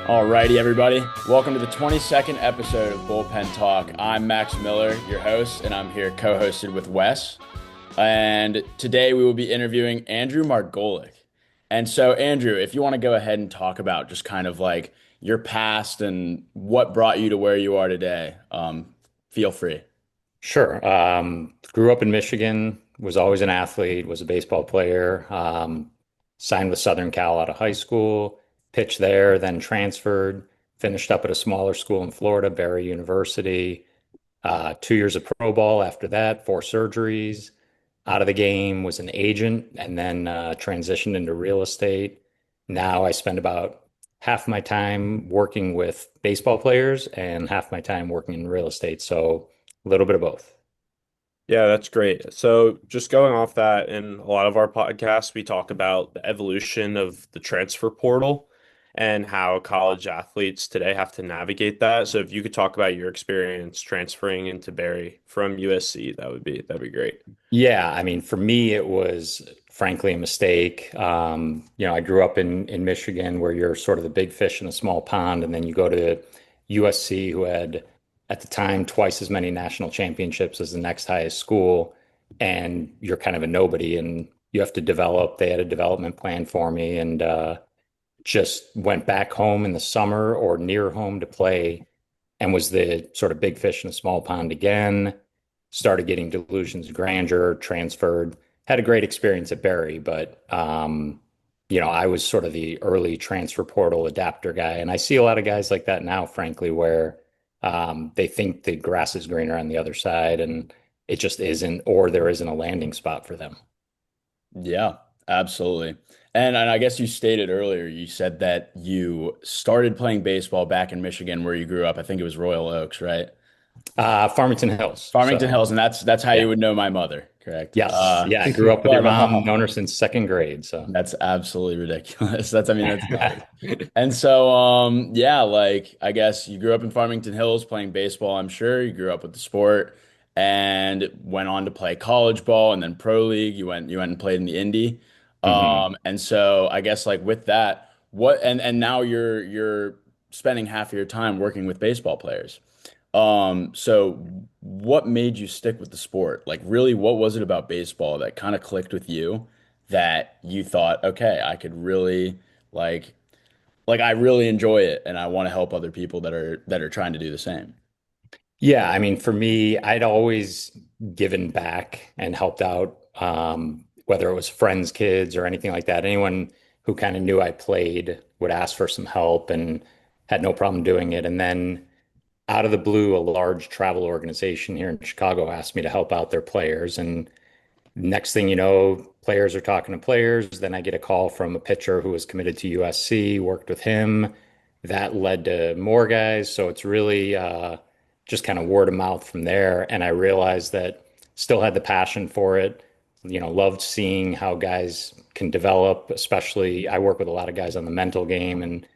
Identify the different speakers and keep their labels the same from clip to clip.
Speaker 1: Alrighty, everybody. Welcome to the 22nd episode of Bullpen Talk. I'm Max Miller, your host, and I'm here co-hosted with Wes. And today we will be interviewing Andrew Margolick. And so, Andrew, if you want to go ahead and talk about just kind of like your past and what brought you to where you are today, feel free.
Speaker 2: Sure. Grew up in Michigan, was always an athlete, was a baseball player, signed with Southern Cal out of high school, pitched there, then transferred, finished up at a smaller school in Florida, Barry University. 2 years of pro ball after that, four surgeries, out of the game, was an agent, and then transitioned into real estate. Now I spend about half my time working with baseball players and half my time working in real estate. So a little bit of both.
Speaker 3: Yeah, that's great. So, just going off that, in a lot of our podcasts, we talk about the evolution of the transfer portal and how college athletes today have to navigate that. So, if you could talk about your experience transferring into Barry from USC, that'd be great.
Speaker 2: Yeah, I mean, for me, it was frankly a mistake. I grew up in Michigan where you're sort of the big fish in a small pond, and then you go to USC, who had at the time twice as many national championships as the next highest school, and you're kind of a nobody, and you have to develop. They had a development plan for me, and just went back home in the summer or near home to play and was the sort of big fish in a small pond again. Started getting delusions of grandeur, transferred, had a great experience at Barry, but I was sort of the early transfer portal adapter guy. And I see a lot of guys like that now, frankly, where they think the grass is greener on the other side and it just isn't, or there isn't a landing spot for them.
Speaker 1: Yeah, absolutely. And I guess you stated earlier, you said that you started playing baseball back in Michigan where you grew up. I think it was Royal Oaks, right?
Speaker 2: Farmington Hills.
Speaker 1: Farmington
Speaker 2: So
Speaker 1: Hills, and that's how you
Speaker 2: yeah.
Speaker 1: would know my mother, correct?
Speaker 2: Yes. Yeah. I grew up with your
Speaker 1: But
Speaker 2: mom, known her since second grade. So
Speaker 1: that's absolutely ridiculous. I mean, that's nice. And so, yeah, like I guess you grew up in Farmington Hills playing baseball, I'm sure. You grew up with the sport and went on to play college ball and then pro league. You went and played in the Indy.
Speaker 2: mhm.
Speaker 1: And so I guess like with that, what and now you're spending half of your time working with baseball players. So what made you stick with the sport? Like really, what was it about baseball that kind of clicked with you that you thought, okay, I could really like I really enjoy it and I want to help other people that are trying to do the same.
Speaker 2: Yeah, I mean, for me, I'd always given back and helped out, whether it was friends, kids, or anything like that. Anyone who kind of knew I played would ask for some help and had no problem doing it. And then out of the blue, a large travel organization here in Chicago asked me to help out their players. And next thing you know, players are talking to players. Then I get a call from a pitcher who was committed to USC, worked with him. That led to more guys. So it's really just kind of word of mouth from there. And I realized that still had the passion for it. Loved seeing how guys can develop, especially I work with a lot of guys on the mental game and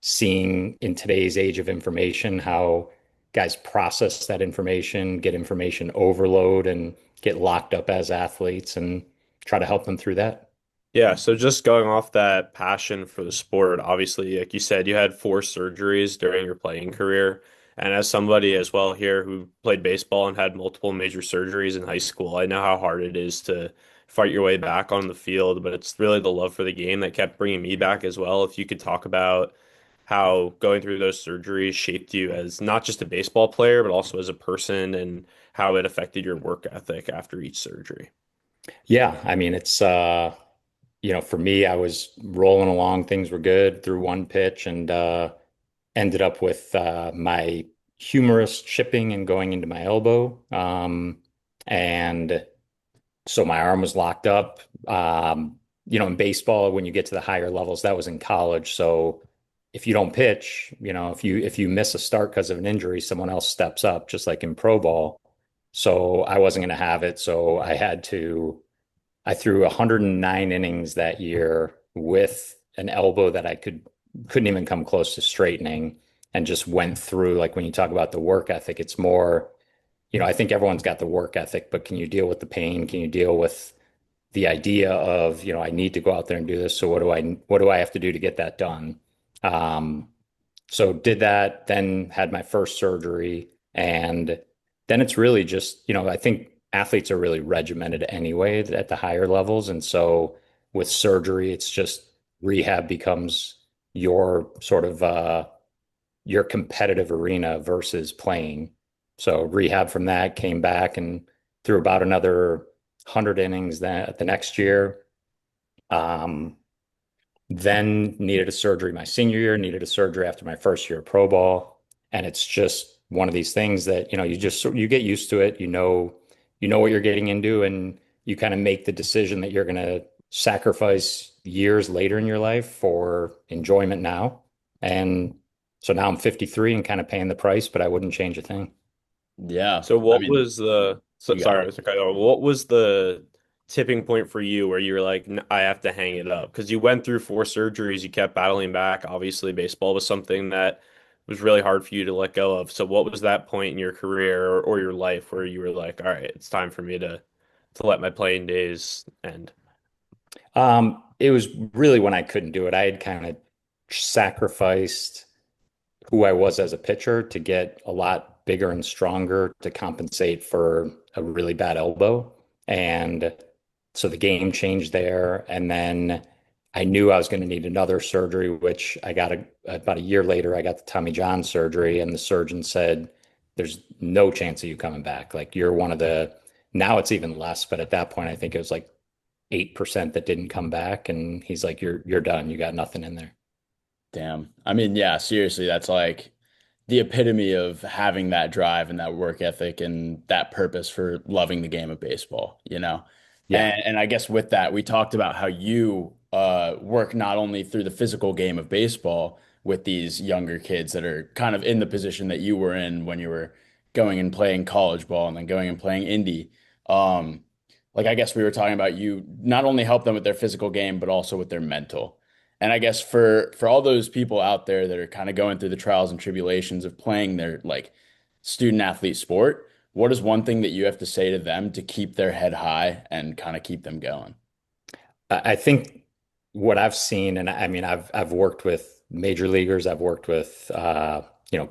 Speaker 2: seeing in today's age of information how guys process that information, get information overload, and get locked up as athletes and try to help them through that.
Speaker 3: Yeah, so just going off that passion for the sport, obviously, like you said, you had four surgeries during your playing career. And as somebody as well here who played baseball and had multiple major surgeries in high school, I know how hard it is to fight your way back on the field, but it's really the love for the game that kept bringing me back as well. If you could talk about how going through those surgeries shaped you as not just a baseball player, but also as a person and how it affected your work ethic after each surgery.
Speaker 2: Yeah, I mean, for me, I was rolling along, things were good through one pitch and ended up with my humerus chipping and going into my elbow. And so my arm was locked up. In baseball, when you get to the higher levels, that was in college. So if you don't pitch, if you miss a start because of an injury, someone else steps up, just like in pro ball. So I wasn't going to have it. So I threw 109 innings that year with an elbow that I couldn't even come close to straightening and just went through. Like when you talk about the work ethic, it's more, I think everyone's got the work ethic, but can you deal with the pain? Can you deal with the idea of, I need to go out there and do this. So what do I have to do to get that done? Um, So did that, then had my first surgery, and then it's really just, I think athletes are really regimented anyway at the higher levels. And so with surgery, it's just rehab becomes your sort of your competitive arena versus playing. So rehab from that came back and threw about another 100 innings that the next year. Um, then needed a surgery my senior year, needed a surgery after my first year of pro ball. And it's just one of these things that, you get used to it, you know what you're getting into, and you kind of make the decision that you're going to sacrifice years later in your life for enjoyment now. And so now I'm 53 and kind of paying the price, but I wouldn't change a thing.
Speaker 1: Yeah.
Speaker 3: So
Speaker 1: I
Speaker 3: what
Speaker 1: mean,
Speaker 3: was the
Speaker 1: you got it.
Speaker 3: sorry, what was the tipping point for you where you were like, I have to hang it up? Because you went through four surgeries, you kept battling back. Obviously, baseball was something that was really hard for you to let go of. So what was that point in your career or your life where you were like, all right, it's time for me to let my playing days end?
Speaker 2: It was really when I couldn't do it. I had kind of sacrificed who I was as a pitcher to get a lot bigger and stronger to compensate for a really bad elbow. And so the game changed there. And then I knew I was going to need another surgery, which I got about a year later. I got the Tommy John surgery, and the surgeon said, "There's no chance of you coming back. Like you're one of the, now it's even less, but at that point, I think it was like 8% that didn't come back." And he's like, "You're done. You got nothing in there."
Speaker 1: Damn. I mean, yeah, seriously, that's like the epitome of having that drive and that work ethic and that purpose for loving the game of baseball, you know?
Speaker 2: Yeah.
Speaker 1: And I guess with that, we talked about how you work not only through the physical game of baseball with these younger kids that are kind of in the position that you were in when you were going and playing college ball and then going and playing indie. Um, like I guess we were talking about you not only help them with their physical game, but also with their mental. And I guess for all those people out there that are kind of going through the trials and tribulations of playing their like student athlete sport, what is one thing that you have to say to them to keep their head high and kind of keep them going?
Speaker 2: I think what I've seen, and I mean, I've worked with major leaguers, I've worked with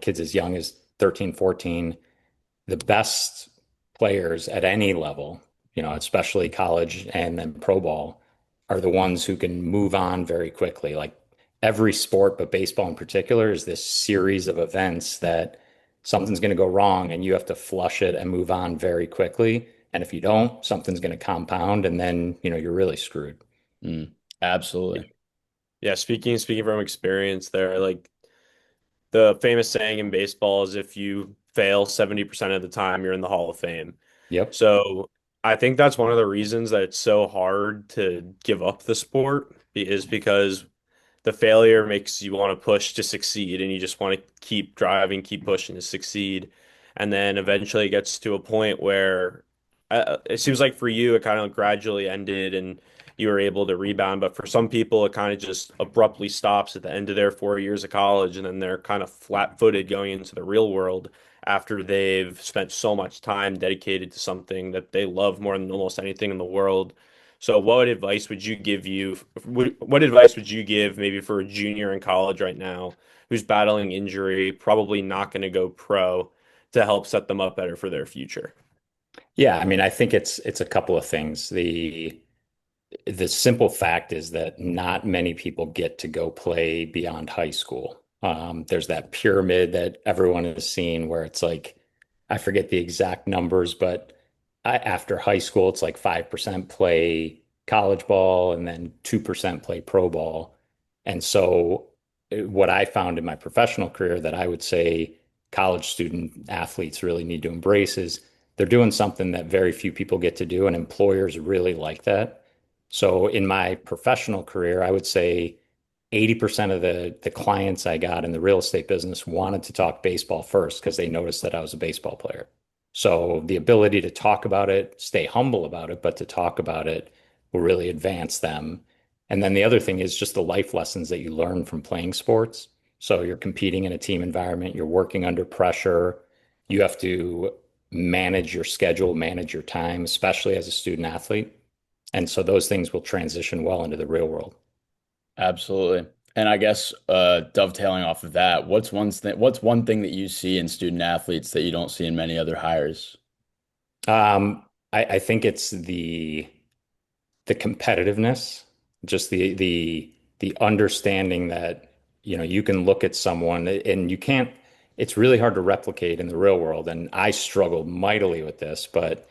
Speaker 2: kids as young as 13, 14. The best players at any level, especially college and then pro ball, are the ones who can move on very quickly. Like every sport, but baseball in particular, is this series of events that something's going to go wrong and you have to flush it and move on very quickly. And if you don't, something's going to compound and then, you're really screwed.
Speaker 1: Mm, absolutely.
Speaker 3: Yeah, speaking from experience there, like the famous saying in baseball is if you fail 70% of the time, you're in the Hall of Fame.
Speaker 2: Yep.
Speaker 3: So I think that's one of the reasons that it's so hard to give up the sport is because the failure makes you want to push to succeed and you just want to keep driving, keep pushing to succeed. And then eventually it gets to a point where it seems like for you, it kind of gradually ended and you were able to rebound. But for some people, it kind of just abruptly stops at the end of their 4 years of college. And then they're kind of flat-footed going into the real world after they've spent so much time dedicated to something that they love more than almost anything in the world. So what advice would you give maybe for a junior in college right now who's battling injury, probably not going to go pro to help set them up better for their future?
Speaker 2: Yeah, I mean, I think it's a couple of things. The simple fact is that not many people get to go play beyond high school. There's that pyramid that everyone has seen where it's like, I forget the exact numbers, but after high school, it's like 5% play college ball and then 2% play pro ball. And so, what I found in my professional career that I would say college student athletes really need to embrace is they're doing something that very few people get to do, and employers really like that. So in my professional career, I would say 80% of the clients I got in the real estate business wanted to talk baseball first because they noticed that I was a baseball player. So the ability to talk about it, stay humble about it, but to talk about it will really advance them. And then the other thing is just the life lessons that you learn from playing sports. So you're competing in a team environment, you're working under pressure, you have to manage your schedule, manage your time, especially as a student athlete. And so those things will transition well into the real world.
Speaker 1: Absolutely. And I guess dovetailing off of that, what's one thing that you see in student athletes that you don't see in many other hires?
Speaker 2: I think it's the competitiveness, just the understanding that, you can look at someone and you can't, it's really hard to replicate in the real world. And I struggled mightily with this, but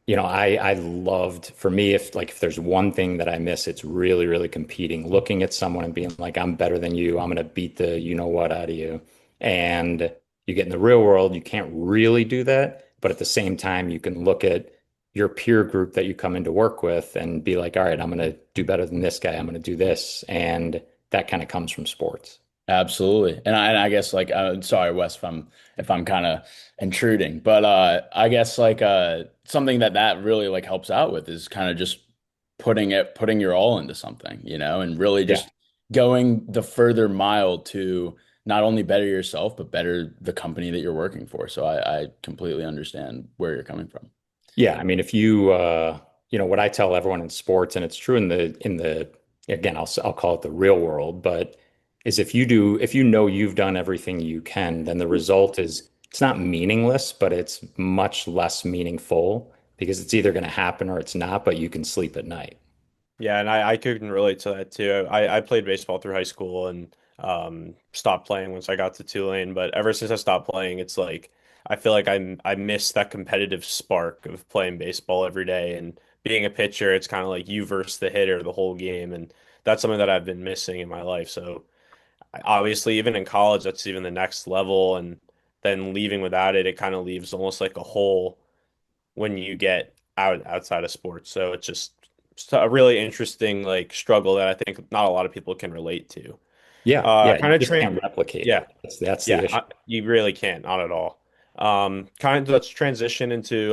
Speaker 2: I loved, for me, if there's one thing that I miss, it's really, really competing, looking at someone and being like, I'm better than you. I'm going to beat the you know what out of you. And you get in the real world, you can't really do that. But at the same time, you can look at your peer group that you come into work with and be like, all right, I'm going to do better than this guy. I'm going to do this. And that kind of comes from sports.
Speaker 1: Absolutely. And I guess like sorry, Wes, if I'm kind of intruding, but I guess like something that really like helps out with is kind of just putting your all into something, and really
Speaker 2: Yeah.
Speaker 1: just going the further mile to not only better yourself, but better the company that you're working for. So I completely understand where you're coming from.
Speaker 2: Yeah, I mean, if you, what I tell everyone in sports, and it's true in the, again, I'll call it the real world, but is if you know you've done everything you can, then the result is it's not meaningless, but it's much less meaningful because it's either going to happen or it's not, but you can sleep at night.
Speaker 3: Yeah, and I couldn't relate to that too. I played baseball through high school and stopped playing once I got to Tulane. But ever since I stopped playing, it's like I feel like I miss that competitive spark of playing baseball every day and being a pitcher. It's kind of like you versus the hitter the whole game, and that's something that I've been missing in my life. So obviously, even in college, that's even the next level, and then leaving without it, it kind of leaves almost like a hole when you get outside of sports. So it's a really interesting like struggle that I think not a lot of people can relate to.
Speaker 2: Yeah, yeah,
Speaker 3: Kind
Speaker 2: you
Speaker 3: of
Speaker 2: just
Speaker 3: train,
Speaker 2: can't replicate
Speaker 3: yeah,
Speaker 2: it. That's the
Speaker 3: yeah,
Speaker 2: issue.
Speaker 3: you really can't, not at all. Kind of let's transition into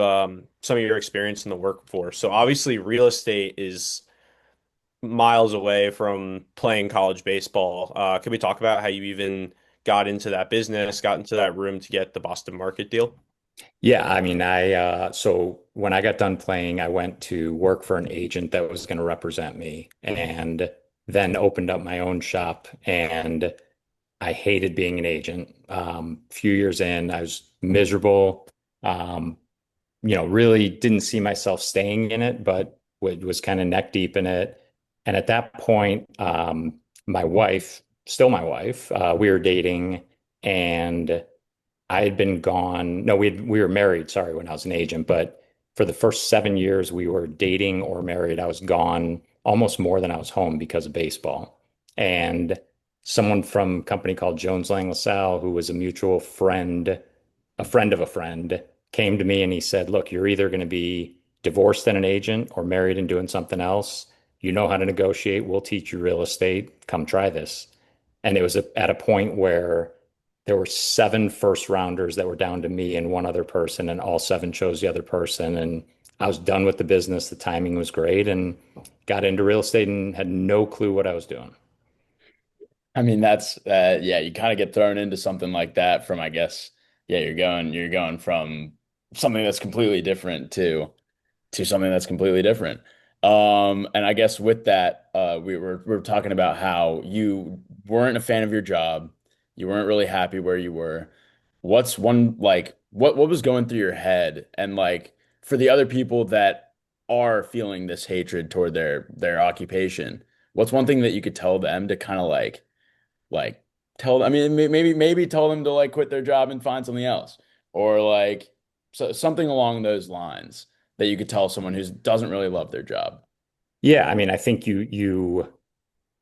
Speaker 3: some of your experience in the workforce. So obviously, real estate is miles away from playing college baseball. Can we talk about how you even got into that business, got into that room to get the Boston market deal?
Speaker 2: Yeah, I mean, so when I got done playing, I went to work for an agent that was going to represent me and then opened up my own shop. And I hated being an agent. A few years in, I was miserable. Um, really didn't see myself staying in it, but was kind of neck deep in it. And at that point, my wife, still my wife, we were dating and I had been gone. No, we were married, sorry, when I was an agent, but for the first 7 years we were dating or married, I was gone almost more than I was home because of baseball. And someone from a company called Jones Lang LaSalle, who was a mutual friend, a friend of a friend, came to me and he said, look, you're either going to be divorced and an agent or married and doing something else. You know how to negotiate. We'll teach you real estate. Come try this. And it was at a point where there were seven first rounders that were down to me and one other person, and all seven chose the other person. And I was done with the business. The timing was great and got into real estate and had no clue what I was doing.
Speaker 1: I mean, that's yeah, you kind of get thrown into something like that from, I guess, yeah, you're going from something that's completely different to something that's completely different. And I guess with that, we were talking about how you weren't a fan of your job, you weren't really happy where you were. What's one like what was going through your head? And like for the other people that are feeling this hatred toward their occupation, what's one thing that you could tell them to kind of like tell I mean maybe tell them to like quit their job and find something else or like something along those lines that you could tell someone who doesn't really love their job.
Speaker 2: Yeah, I mean, I think you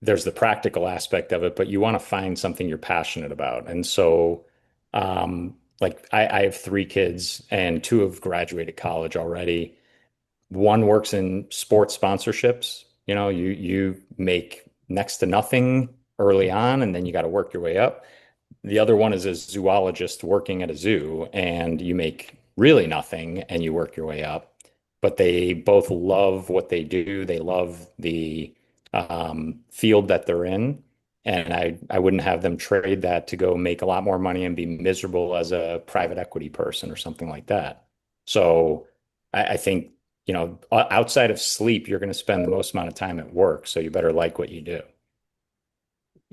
Speaker 2: there's the practical aspect of it, but you want to find something you're passionate about. And so, like I have three kids and two have graduated college already. One works in sports sponsorships. You make next to nothing early on, and then you got to work your way up. The other one is a zoologist working at a zoo, and you make really nothing and you work your way up. But they both love what they do. They love the field that they're in. And I wouldn't have them trade that to go make a lot more money and be miserable as a private equity person or something like that. So I think, outside of sleep, you're going to spend the most amount of time at work. So you better like what you do.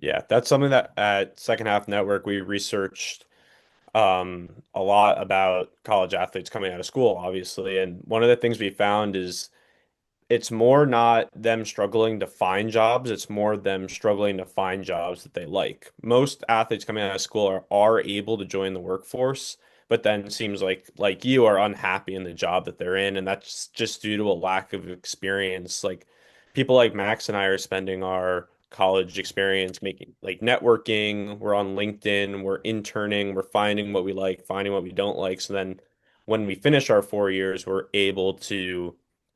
Speaker 3: Yeah, that's something that at Second Half Network we researched a lot about college athletes coming out of school, obviously. And one of the things we found is it's more not them struggling to find jobs, it's more them struggling to find jobs that they like. Most athletes coming out of school are able to join the workforce, but then it seems like you are unhappy in the job that they're in, and that's just due to a lack of experience. Like people like Max and I are spending our college experience making like networking, we're on LinkedIn, we're interning, we're finding what we like, finding what we don't like. So then when we finish our 4 years, we're able to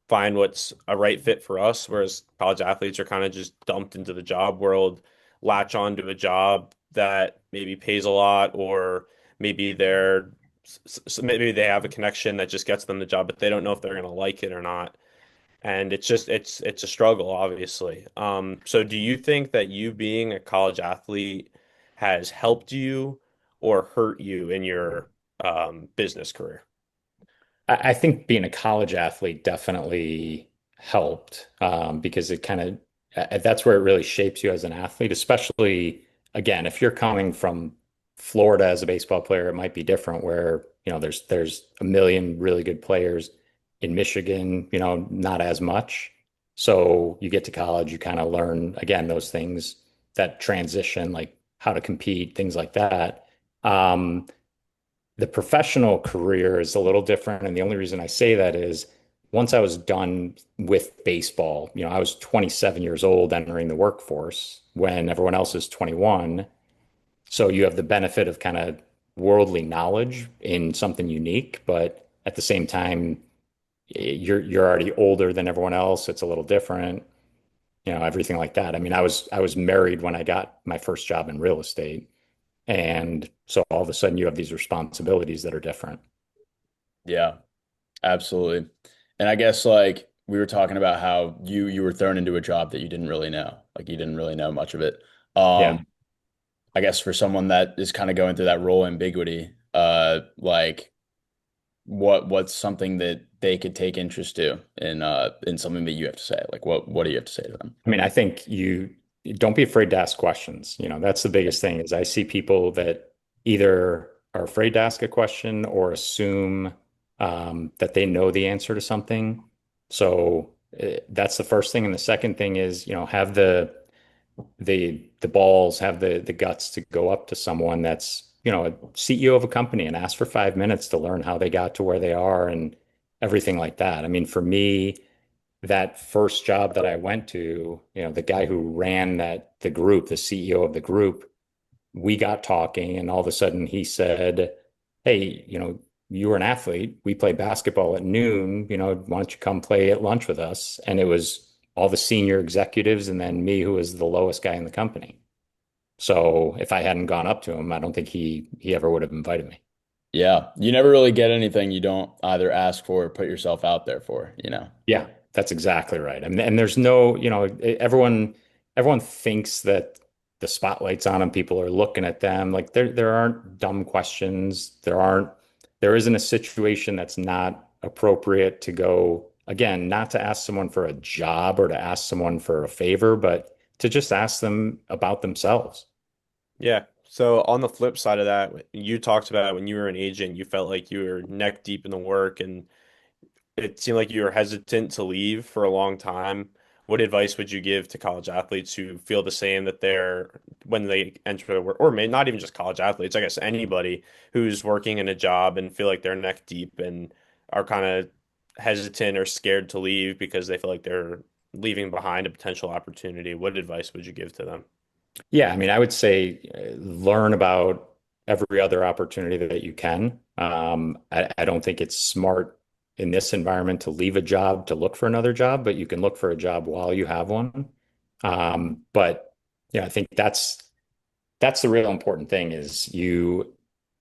Speaker 3: find what's a right fit for us, whereas college athletes are kind of just dumped into the job world, latch on to a job that maybe pays a lot, or maybe maybe they have a connection that just gets them the job, but they don't know if they're going to like it or not. And it's a struggle, obviously. So do you think that you being a college athlete has helped you or hurt you in your business career?
Speaker 2: I think being a college athlete definitely helped because it kind of that's where it really shapes you as an athlete, especially again, if you're coming from Florida as a baseball player, it might be different where, there's a million really good players in Michigan, not as much. So you get to college, you kind of learn again those things that transition, like how to compete, things like that. Um, the professional career is a little different. And the only reason I say that is once I was done with baseball, I was 27 years old entering the workforce when everyone else is 21. So you have the benefit of kind of worldly knowledge in something unique, but at the same time, you're already older than everyone else. It's a little different, everything like that. I mean, I was married when I got my first job in real estate. And so all of a sudden you have these responsibilities that are different.
Speaker 1: Yeah, absolutely. And I guess like we were talking about how you were thrown into a job that you didn't really know. Like you didn't really know much of it.
Speaker 2: Yeah.
Speaker 1: I guess for someone that is kind of going through that role ambiguity, like what's something that they could take interest to in something that you have to say? Like what do you have to say to them?
Speaker 2: I mean, I think you don't be afraid to ask questions. That's the biggest thing is I see people that either are afraid to ask a question or assume that they know the answer to something. So that's the first thing. And the second thing is, have the balls, have the guts to go up to someone that's, a CEO of a company and ask for 5 minutes to learn how they got to where they are and everything like that. I mean, for me, that first job that I went to, the guy who ran the group, the CEO of the group, we got talking and all of a sudden he said, "Hey, you were an athlete. We play basketball at noon, why don't you come play at lunch with us?" And it was all the senior executives and then me, who was the lowest guy in the company. So if I hadn't gone up to him, I don't think he ever would have invited me.
Speaker 1: Yeah, you never really get anything you don't either ask for or put yourself out there for, you know?
Speaker 2: Yeah, that's exactly right. I mean, and there's no, everyone thinks that the spotlight's on them, people are looking at them. Like there aren't dumb questions. There isn't a situation that's not appropriate to go, again, not to ask someone for a job or to ask someone for a favor, but to just ask them about themselves.
Speaker 3: Yeah. So on the flip side of that, you talked about when you were an agent, you felt like you were neck deep in the work and it seemed like you were hesitant to leave for a long time. What advice would you give to college athletes who feel the same that they're when they enter the work, or may not even just college athletes, I guess anybody who's working in a job and feel like they're neck deep and are kind of hesitant or scared to leave because they feel like they're leaving behind a potential opportunity. What advice would you give to them?
Speaker 2: Yeah, I mean, I would say learn about every other opportunity that you can. I don't think it's smart in this environment to leave a job to look for another job, but you can look for a job while you have one. But I think that's the real important thing is you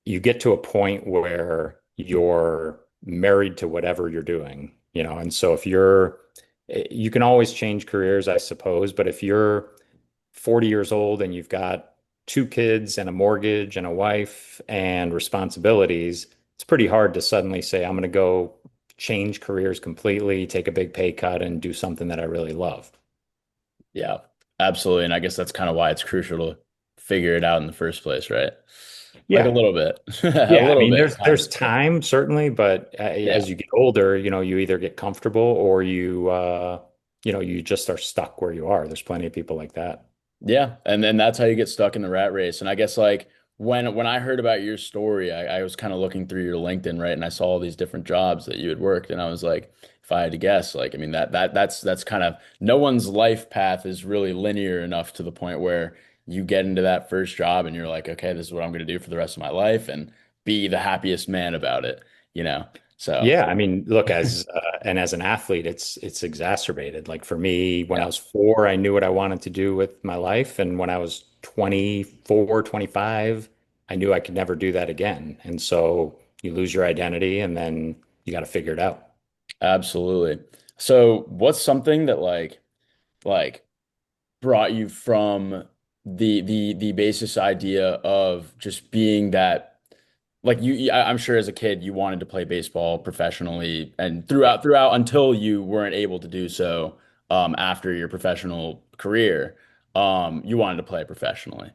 Speaker 2: get to a point where you're married to whatever you're doing, and so if you can always change careers, I suppose, but if you're 40 years old and you've got two kids and a mortgage and a wife and responsibilities, it's pretty hard to suddenly say, I'm going to go change careers completely, take a big pay cut, and do something that I really love.
Speaker 1: Yeah. Absolutely. And I guess that's kind of why it's crucial to figure it out in the first place, right? Like a
Speaker 2: Yeah.
Speaker 1: little bit, a
Speaker 2: Yeah, I
Speaker 1: little
Speaker 2: mean,
Speaker 1: bit, kind
Speaker 2: there's
Speaker 1: of. But
Speaker 2: time certainly, but
Speaker 1: yeah.
Speaker 2: as you get older, you either get comfortable or you just are stuck where you are. There's plenty of people like that.
Speaker 1: Yeah, and then that's how you get stuck in the rat race. And I guess like when I heard about your story, I was kind of looking through your LinkedIn, right? And I saw all these different jobs that you had worked, and I was like, if I had to guess, like, I mean that's kind of no one's life path is really linear enough to the point where you get into that first job and you're like, okay, this is what I'm going to do for the rest of my life and be the happiest man about it, you know? So
Speaker 2: Yeah, I mean, look, as an athlete, it's exacerbated. Like for me, when I
Speaker 1: yeah,
Speaker 2: was 4, I knew what I wanted to do with my life, and when I was 24, 25, I knew I could never do that again. And so you lose your identity, and then you got to figure it out.
Speaker 1: absolutely. So what's something that like brought you from the basis idea of just being that like I'm sure as a kid you wanted to play baseball professionally and
Speaker 2: Yeah.
Speaker 1: throughout until you weren't able to do so after your professional career you wanted to play professionally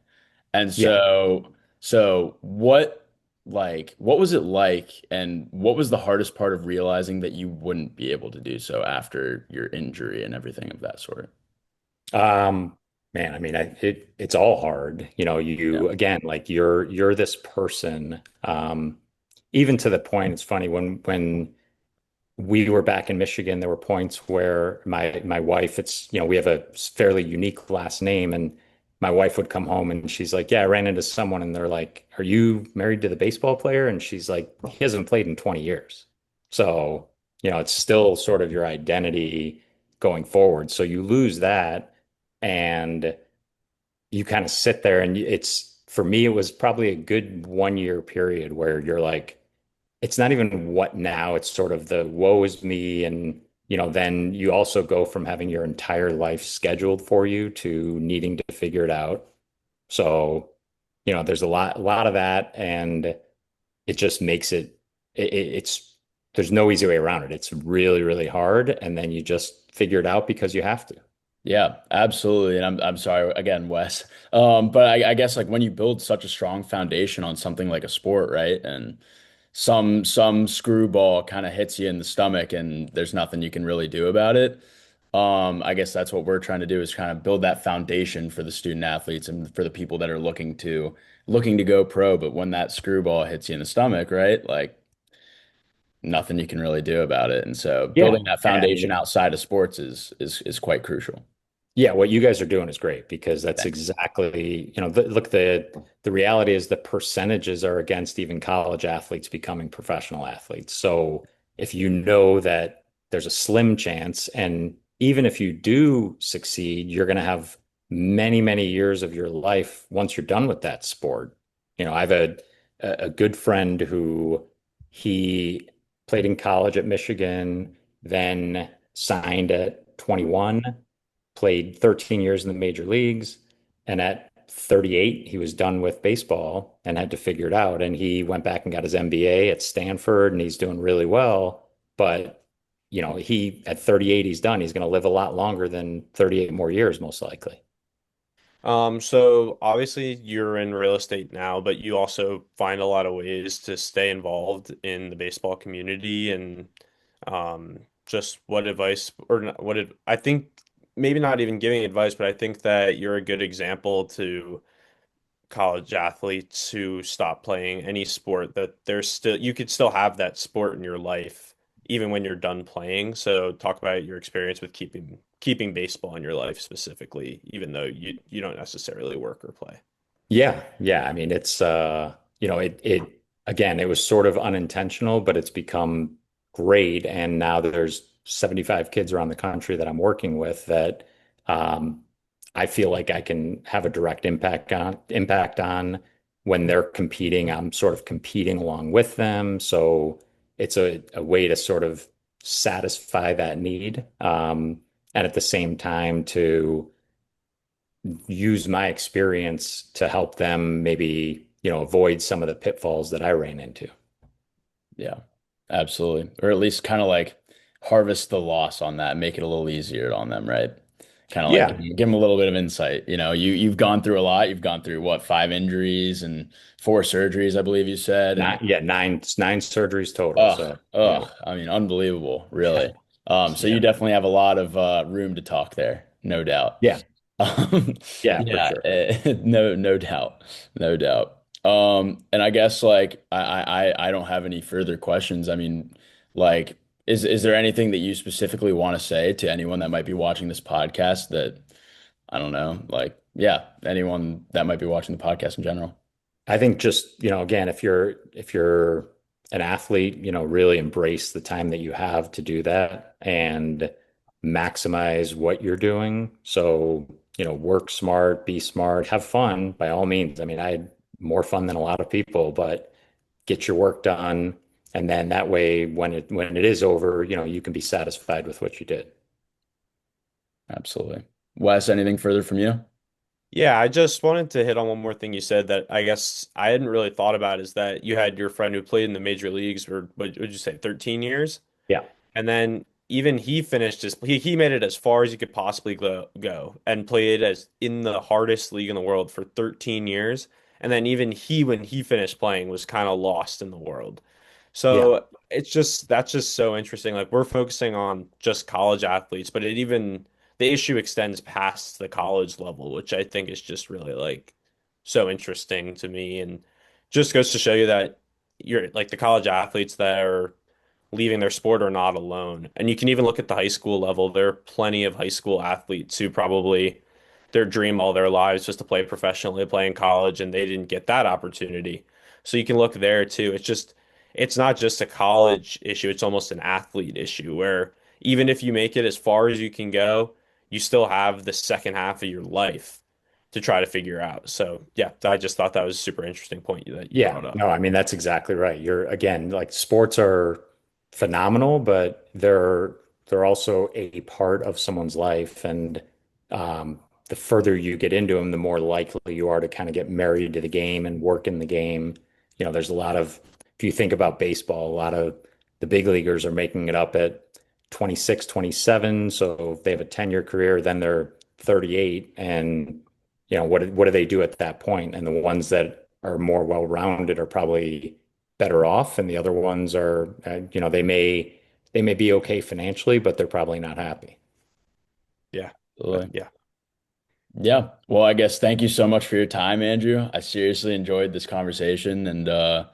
Speaker 1: and
Speaker 2: Yeah.
Speaker 1: so what was it like and what was the hardest part of realizing that you wouldn't be able to do so after your injury and everything of that sort.
Speaker 2: Man, I mean, it's all hard.
Speaker 1: Yeah.
Speaker 2: You again, like you're this person. Even to the point, it's funny when we were back in Michigan, there were points where my wife, we have a fairly unique last name, and my wife would come home and she's like, "Yeah, I ran into someone," and they're like, "Are you married to the baseball player?" And she's like, "He hasn't played in 20 years." So, it's still sort of your identity going forward. So you lose that, and you kind of sit there, and for me, it was probably a good 1 year period where you're like, it's not even what now, it's sort of the woe is me. And, then you also go from having your entire life scheduled for you to needing to figure it out. So, there's a lot of that. And it just makes there's no easy way around it. It's really, really hard. And then you just figure it out because you have to.
Speaker 1: Yeah, absolutely. And I'm sorry again, Wes. But I guess like when you build such a strong foundation on something like a sport, right? And some screwball kind of hits you in the stomach and there's nothing you can really do about it. I guess that's what we're trying to do is kind of build that foundation for the student athletes and for the people that are looking to go pro. But when that screwball hits you in the stomach, right? Like nothing you can really do about it. And so
Speaker 2: Yeah.
Speaker 1: building that
Speaker 2: I
Speaker 1: foundation
Speaker 2: mean,
Speaker 1: outside of sports is quite crucial.
Speaker 2: yeah, what you guys are doing is great because that's exactly, look, the reality is the percentages are against even college athletes becoming professional athletes. So if you know that there's a slim chance, and even if you do succeed, you're going to have many, many years of your life once you're done with that sport. I have a good friend who he played in college at Michigan, then signed at 21, played 13 years in the major leagues, and at 38 he was done with baseball and had to figure it out, and he went back and got his MBA at Stanford, and he's doing really well. But he at 38 he's done. He's going to live a lot longer than 38 more years most likely.
Speaker 3: So obviously you're in real estate now, but you also find a lot of ways to stay involved in the baseball community and just what advice or not, I think maybe not even giving advice, but I think that you're a good example to college athletes who stop playing any sport that there's still you could still have that sport in your life even when you're done playing. So talk about your experience with keeping baseball in your life specifically, even though you don't necessarily work or play.
Speaker 2: Yeah, yeah. I mean, it's it again, it was sort of unintentional, but it's become great. And now there's 75 kids around the country that I'm working with that um, I feel like I can have a direct impact on when they're competing. I'm sort of competing along with them, so it's a way to sort of satisfy that need, and at the same time to use my experience to help them maybe, avoid some of the pitfalls that I ran into.
Speaker 1: Yeah, absolutely. Or at least kind of like harvest the loss on that, make it a little easier on them, right? kind of like
Speaker 2: Yeah.
Speaker 1: give him a little bit of insight. You've gone through a lot. You've gone through what, 5 injuries and 4 surgeries, I believe you said. And
Speaker 2: Nine surgeries total.
Speaker 1: ugh,
Speaker 2: So, yeah.
Speaker 1: ugh, I mean, unbelievable, really. So you
Speaker 2: Yeah.
Speaker 1: definitely have a lot of room to talk there, no doubt.
Speaker 2: Yeah.
Speaker 1: Um,
Speaker 2: Yeah, for
Speaker 1: yeah,
Speaker 2: sure.
Speaker 1: no doubt, no doubt. And I guess like I don't have any further questions. I mean, like, is there anything that you specifically want to say to anyone that might be watching this podcast that I don't know, like, yeah, anyone that might be watching the podcast in general?
Speaker 2: I think just, again, if you're an athlete, really embrace the time that you have to do that and maximize what you're doing. So, work smart, be smart, have fun by all means. I mean, I had more fun than a lot of people, but get your work done. And then that way, when it is over, you can be satisfied with what you did.
Speaker 1: Absolutely. Wes, anything further from you?
Speaker 3: Yeah, I just wanted to hit on one more thing you said that I guess I hadn't really thought about is that you had your friend who played in the major leagues for what would you say, 13 years?
Speaker 2: Yeah.
Speaker 3: And then even he finished he made it as far as he could possibly go and played as in the hardest league in the world for 13 years. And then even he, when he finished playing, was kind of lost in the world.
Speaker 2: Yeah.
Speaker 3: So it's just that's just so interesting. Like we're focusing on just college athletes, but the issue extends past the college level, which I think is just really like so interesting to me and just goes to show you that you're like the college athletes that are leaving their sport are not alone. And you can even look at the high school level. There are plenty of high school athletes who probably their dream all their lives was to play professionally, play in college, and they didn't get that opportunity. So you can look there too. It's not just a college issue, it's almost an athlete issue where even if you make it as far as you can go, you still have the second half of your life to try to figure out. So yeah, I just thought that was a super interesting point that you
Speaker 2: Yeah,
Speaker 3: brought up.
Speaker 2: no, I mean that's exactly right. You're again like sports are phenomenal, but they're also a part of someone's life, and um, the further you get into them, the more likely you are to kind of get married to the game and work in the game. There's a lot of if you think about baseball, a lot of the big leaguers are making it up at 26, 27. So if they have a 10-year career, then they're 38, and what do they do at that point? And the ones that are more well-rounded are probably better off, and the other ones are, they may be okay financially, but they're probably not happy.
Speaker 3: Yeah. But
Speaker 1: Absolutely.
Speaker 3: yeah.
Speaker 1: Yeah. Well, I guess thank you so much for your time, Andrew. I seriously enjoyed this conversation and